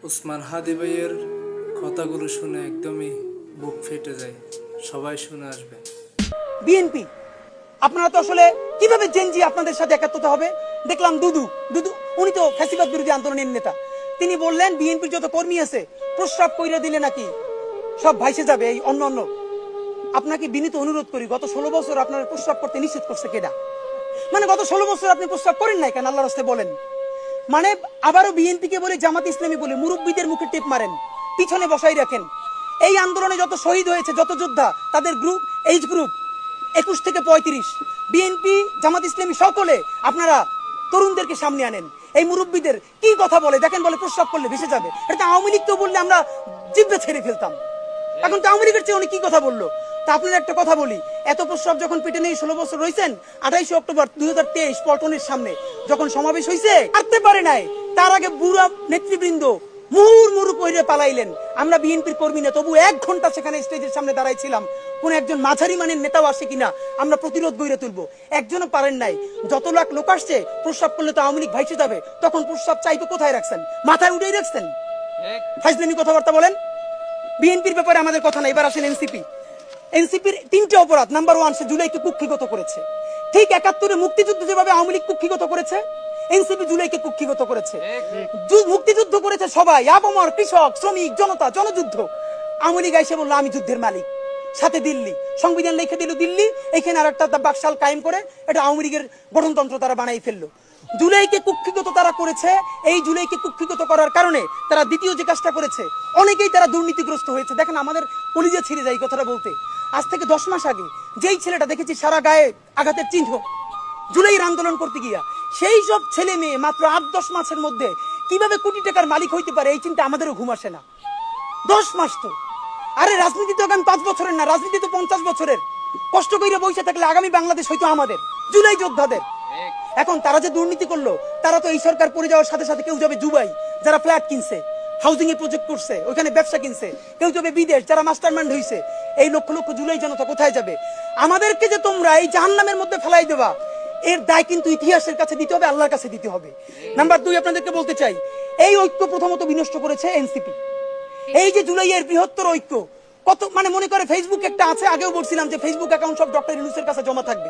ওসমান হাদি ভাইয়ের কথাগুলো শুনে একদমই বুক ফেটে যায়। সবাই শুনে আসবে। বিএনপি আপনারা তো আসলে কিভাবে জেনজি আপনাদের সাথে একাত্মতা হবে? দেখলাম দুদু দুদু উনি তো ফ্যাসিবাদ বিরোধী আন্দোলনের নেতা। তিনি বললেন বিএনপির যত কর্মী আছে প্রস্রাব কইরা দিলে নাকি সব ভাইসে যাবে। এই অন্য অন্য আপনাকে বিনীত অনুরোধ করি, গত 16 বছর আপনার প্রস্রাব করতে নিষেধ করছে কেডা? মানে গত 16 বছর আপনি প্রস্রাব করেন নাই কেন? আল্লাহর রাস্তায় বলেন। মানে আবারও বিএনপি কে বলে, জামাত ইসলামী বলে মুরব্বীদের মুখে টেপ মারেন, পিছনে বসাই রাখেন। এই আন্দোলনে যত শহীদ হয়েছে, যত যোদ্ধা, তাদের গ্রুপ, এইজ গ্রুপ 21 থেকে 35, বিএনপি জামাত ইসলামী সকলে আপনারা তরুণদেরকে সামনে আনেন। এই মুরব্বীদের কি কথা বলে দেখেন, বলে প্রস্রাব করলে ভেসে যাবে। এটা আওয়ামী লীগ তো বললে আমরা জিভে ছেড়ে ফেলতাম, এখন তো আওয়ামী লীগের চেয়ে উনি কি কথা বললো। তা আপনার একটা কথা বলি, এত প্রস্রাব যখন পেটে নেই 16 বছর রয়েছেন, 28 অক্টোবর 2023 পল্টনের সামনে যখন সমাবেশ হয়েছে পারতে পারে নাই, তার আগে বুড়া নেতৃবৃন্দ মুহুর্মুহু কইরে পালাইলেন। আমরা বিএনপির কর্মী না, তবু 1 ঘন্টা সেখানে স্টেজের সামনে দাঁড়াইছিলাম, কোন একজন মাঝারি মানের নেতাও আসে কিনা আমরা প্রতিরোধ গড়ে তুলবো। একজনও পারেন নাই। যত লাখ লোক আসছে, প্রস্রাব করলে তো আওয়ামী লীগ ভাইসে যাবে, তখন প্রস্রাব চাইবে কোথায় রাখছেন? মাথায় উঠেই রাখছেন। ফাজলামি কথাবার্তা বলেন। বিএনপির ব্যাপারে আমাদের কথা না। এবার আসেন এনসিপি। এনসিপির 3টে অপরাধ। নাম্বার 1, সে জুলাইকে কুক্ষিগত করেছে। ঠিক 71-এ মুক্তিযুদ্ধ যেভাবে আওয়ামী লীগ কুক্ষিগত করেছে, এনসিপি জুলাইকে কুক্ষিগত করেছে। মুক্তিযুদ্ধ করেছে সবাই, আপামর, কৃষক, শ্রমিক, জনতা, জনযুদ্ধ। আওয়ামী লীগ এসে বললো আমি যুদ্ধের মালিক, সাথে দিল্লি সংবিধান লিখে দিল দিল্লি, এখানে আর একটা বাকশাল কায়েম করে এটা আওয়ামী লীগের গঠনতন্ত্র তারা বানাই ফেললো। জুলাইকে কুক্ষিগত তারা করেছে। এই জুলাইকে কুক্ষিগত করার কারণে তারা দ্বিতীয় যে কাজটা করেছে, অনেকেই তারা দুর্নীতিগ্রস্ত হয়েছে। দেখেন আমাদের কলিজা ছিঁড়ে যায় কথাটা বলতে। আজ থেকে 10 মাস আগে যেই ছেলেটা দেখেছি সারা গায়ে আঘাতের চিহ্ন জুলাইয়ের আন্দোলন করতে গিয়া, সেই সব ছেলে মেয়ে মাত্র 8-10 মাসের মধ্যে কিভাবে কোটি টাকার মালিক হইতে পারে, এই চিন্তা আমাদেরও ঘুম আসে না। 10 মাস তো, আরে রাজনীতি তো আগামী 5 বছরের না, রাজনীতি তো 50 বছরের। কষ্ট করে বসে থাকলে আগামী বাংলাদেশ হয়তো আমাদের, জুলাই যোদ্ধাদের। এখন তারা যে দুর্নীতি করলো, তারা তো এই সরকার পড়ে যাওয়ার সাথে সাথে কেউ যাবে দুবাই, যারা ফ্ল্যাট কিনছে, হাউজিং এ প্রজেক্ট করছে, ওখানে ব্যবসা কিনছে, কেউ যাবে বিদেশ, যারা মাস্টারমাইন্ড হইছে। এই লক্ষ লক্ষ জুলাই জনতা কোথায় যাবে? আমাদেরকে যে তোমরা এই জাহান্নামের মধ্যে ফেলাই দেবা, এর দায় কিন্তু ইতিহাসের কাছে দিতে হবে, আল্লাহর কাছে দিতে হবে। নাম্বার 2, আপনাদেরকে বলতে চাই, এই ঐক্য প্রথমত বিনষ্ট করেছে এনসিপি। এই যে জুলাইয়ের বৃহত্তর ঐক্য, কত মানে মনে করে ফেসবুক একটা আছে, আগেও বলছিলাম যে ফেসবুক অ্যাকাউন্ট সব ডক্টর ইউনূসের কাছে জমা থাকবে।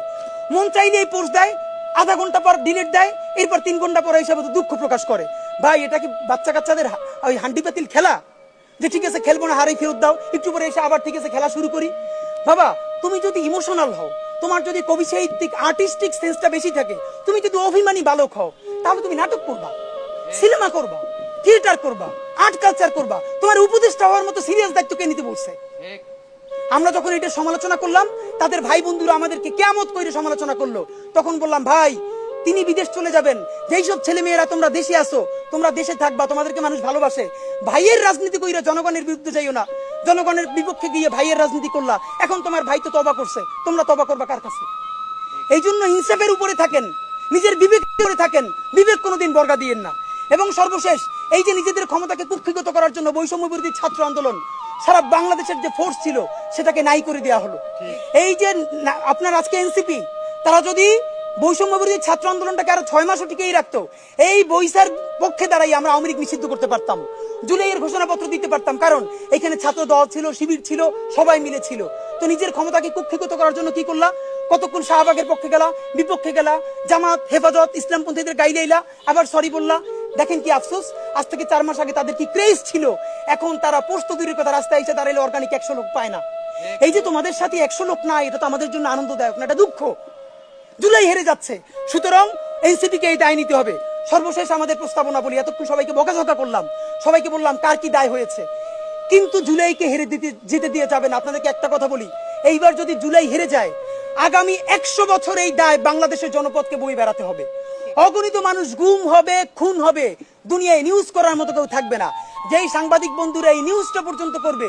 মন চাইলে এই পোস্ট দেয়, আধা ঘন্টা পর ডিলিট দেয়, এরপর 3 ঘন্টা পরে হিসাবে দুঃখ প্রকাশ করে। ভাই এটা কি বাচ্চা কাচ্চাদের ওই হান্ডি পাতিল খেলা, যে ঠিক আছে খেলবো না, হারাই ফেরত দাও, একটু পরে এসে আবার ঠিক আছে খেলা শুরু করি? বাবা তুমি যদি ইমোশনাল হও, তোমার যদি কবি সাহিত্যিক আর্টিস্টিক সেন্সটা বেশি থাকে, তুমি যদি অভিমানী বালক হও, তাহলে তুমি নাটক করবা, সিনেমা করবা, থিয়েটার করবা, আর্ট কালচার করবা। তোমার উপদেষ্টা হওয়ার মতো সিরিয়াস দায়িত্ব কে নিতে বলছে? আমরা যখন এটা সমালোচনা করলাম, তাদের ভাই বন্ধুরা আমাদেরকে কিয়ামত করে সমালোচনা করলো। তখন বললাম ভাই তিনি বিদেশ চলে যাবেন, যেই সব ছেলে মেয়েরা তোমরা দেশে আসো, তোমরা দেশে থাকবা, তোমাদেরকে মানুষ ভালোবাসে। ভাইয়ের রাজনীতি কইরা জনগণের বিরুদ্ধে যাইও না, জনগণের বিপক্ষে গিয়ে ভাইয়ের রাজনীতি করলা। এখন তোমার ভাই তো তওবা করছে, তোমরা তওবা করবা কার কাছে? এই জন্য ইনসাফের উপরে থাকেন, নিজের বিবেকের উপরে থাকেন, বিবেক কোনোদিন বর্গা দিয়েন না। এবং সর্বশেষ, এই যে নিজেদের ক্ষমতাকে কুক্ষিগত করার জন্য বৈষম্য বিরোধী ছাত্র আন্দোলন, সারা বাংলাদেশের যে ফোর্স ছিল সেটাকে নাই করে দেওয়া হলো। এই যে আপনার আজকে এনসিপি, তারা যদি বৈষম্য বিরোধী ছাত্র আন্দোলনটাকে আরো 6 মাসও টিকেই রাখতো, এই বৈশার পক্ষে দাঁড়াই আমরা আওয়ামী লীগ নিষিদ্ধ করতে পারতাম, জুলাইয়ের ঘোষণাপত্র দিতে পারতাম। কারণ এখানে ছাত্র দল ছিল, শিবির ছিল, সবাই মিলে ছিল। তো নিজের ক্ষমতাকে কুক্ষিগত করার জন্য কি করলা? কতক্ষণ শাহবাগের পক্ষে গেলা, বিপক্ষে গেলা, জামাত, হেফাজত, ইসলামপন্থীদের গাইলাইলা, আবার সরি বললা। দেখেন কি আফসোস, আজ থেকে 4 মাস আগে তাদের কি ক্রেজ ছিল, এখন তারা পোস্ত দূরের কথা, রাস্তায় এসে দাঁড়াইলে অর্গানিক 100 লোক পায় না। এই যে তোমাদের সাথে 100 লোক নাই, এটা তো আমাদের জন্য আনন্দদায়ক না, এটা দুঃখ। জুলাই হেরে যাচ্ছে, সুতরাং এনসিপি কে এই দায় নিতে হবে। সর্বশেষ আমাদের প্রস্তাবনা বলি, এতক্ষণ সবাইকে বকাঝকা করলাম, সবাইকে বললাম কার কি দায় হয়েছে, কিন্তু জুলাইকে হেরে যেতে দিয়ে যাবে না। আপনাদেরকে একটা কথা বলি, এইবার যদি জুলাই হেরে যায়, আগামী 100 বছর এই দায় বাংলাদেশের জনপদকে বয়ে বেড়াতে হবে। অগণিত মানুষ গুম হবে, খুন হবে, দুনিয়ায় নিউজ করার মতো কেউ থাকবে না। যেই সাংবাদিক বন্ধুরা এই নিউজটা পর্যন্ত করবে,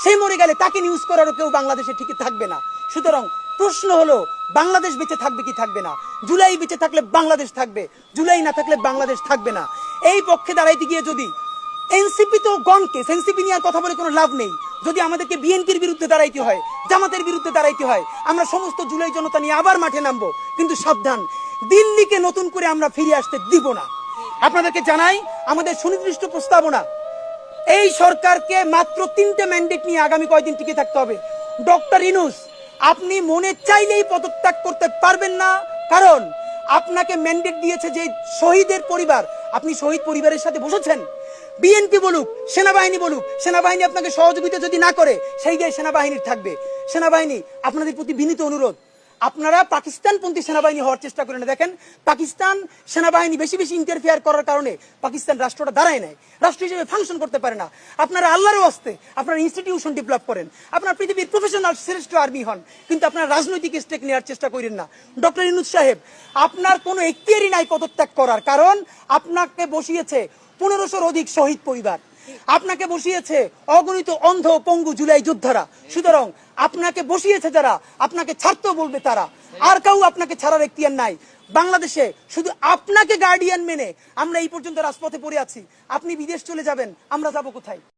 সে মরে গেলে তাকে নিউজ করারও কেউ বাংলাদেশে ঠিক থাকবে না। সুতরাং প্রশ্ন হলো, বাংলাদেশ বেঁচে থাকবে কি থাকবে না? জুলাই বেঁচে থাকলে বাংলাদেশ থাকবে, জুলাই না থাকলে বাংলাদেশ থাকবে না। এই পক্ষে দাঁড়াইতে গিয়ে যদি এনসিপি তো গণকে এনসিপি নিয়ে কথা বলে কোনো লাভ নেই। যদি আমাদেরকে বিএনপির বিরুদ্ধে দাঁড়াইতে হয়, জামাতের বিরুদ্ধে দাঁড়াইতে হয়, আমরা সমস্ত জুলাই জনতা নিয়ে আবার মাঠে নামবো। কিন্তু সাবধান, দিল্লিকে নতুন করে আমরা ফিরে আসতে দিব না। আপনাদেরকে জানাই আমাদের সুনির্দিষ্ট প্রস্তাবনা, এই সরকারকে মাত্র 3টে ম্যান্ডেট নিয়ে আগামী কয়েকদিন টিকে থাকতে হবে। ডক্টর ইউনূস, আপনি মনে চাইলেই পদত্যাগ করতে পারবেন না, কারণ আপনাকে ম্যান্ডেট দিয়েছে যে শহীদের পরিবার, আপনি শহীদ পরিবারের সাথে বসেছেন। বিএনপি বলুক, সেনাবাহিনী বলুক, সেনাবাহিনী আপনাকে সহযোগিতা যদি না করে সেই দায় সেনাবাহিনীর থাকবে। সেনাবাহিনী, আপনাদের প্রতি বিনীত অনুরোধ, আপনারা পাকিস্তানপন্থী সেনাবাহিনী হওয়ার চেষ্টা করেন। দেখেন, পাকিস্তান সেনাবাহিনী বেশি বেশি ইন্টারফেয়ার করার কারণে পাকিস্তান রাষ্ট্রটা দাঁড়ায় নাই, রাষ্ট্র হিসেবে ফাংশন করতে পারে না। আপনারা আল্লাহর ওয়াস্তে আপনারা ইনস্টিটিউশন ডেভেলপ করেন, আপনারা পৃথিবীর প্রফেশনাল শ্রেষ্ঠ আর্মি হন, কিন্তু আপনারা রাজনৈতিক স্টেক নেওয়ার চেষ্টা করেন না। ডক্টর ইউনূস সাহেব, আপনার কোনো এখতিয়ারই নাই পদত্যাগ করার, কারণ আপনাকে বসিয়েছে 1500-র অধিক শহীদ পরিবার, আপনাকে বসিয়েছে অগণিত অন্ধ পঙ্গু জুলাই যোদ্ধারা। সুতরাং আপনাকে বসিয়েছে যারা, আপনাকে ছাড়তেও বলবে তারা, আর কেউ আপনাকে ছাড়ার এখতিয়ার নাই। বাংলাদেশে শুধু আপনাকে গার্ডিয়ান মেনে আমরা এই পর্যন্ত রাজপথে পড়ে আছি। আপনি বিদেশ চলে যাবেন, আমরা যাব কোথায়?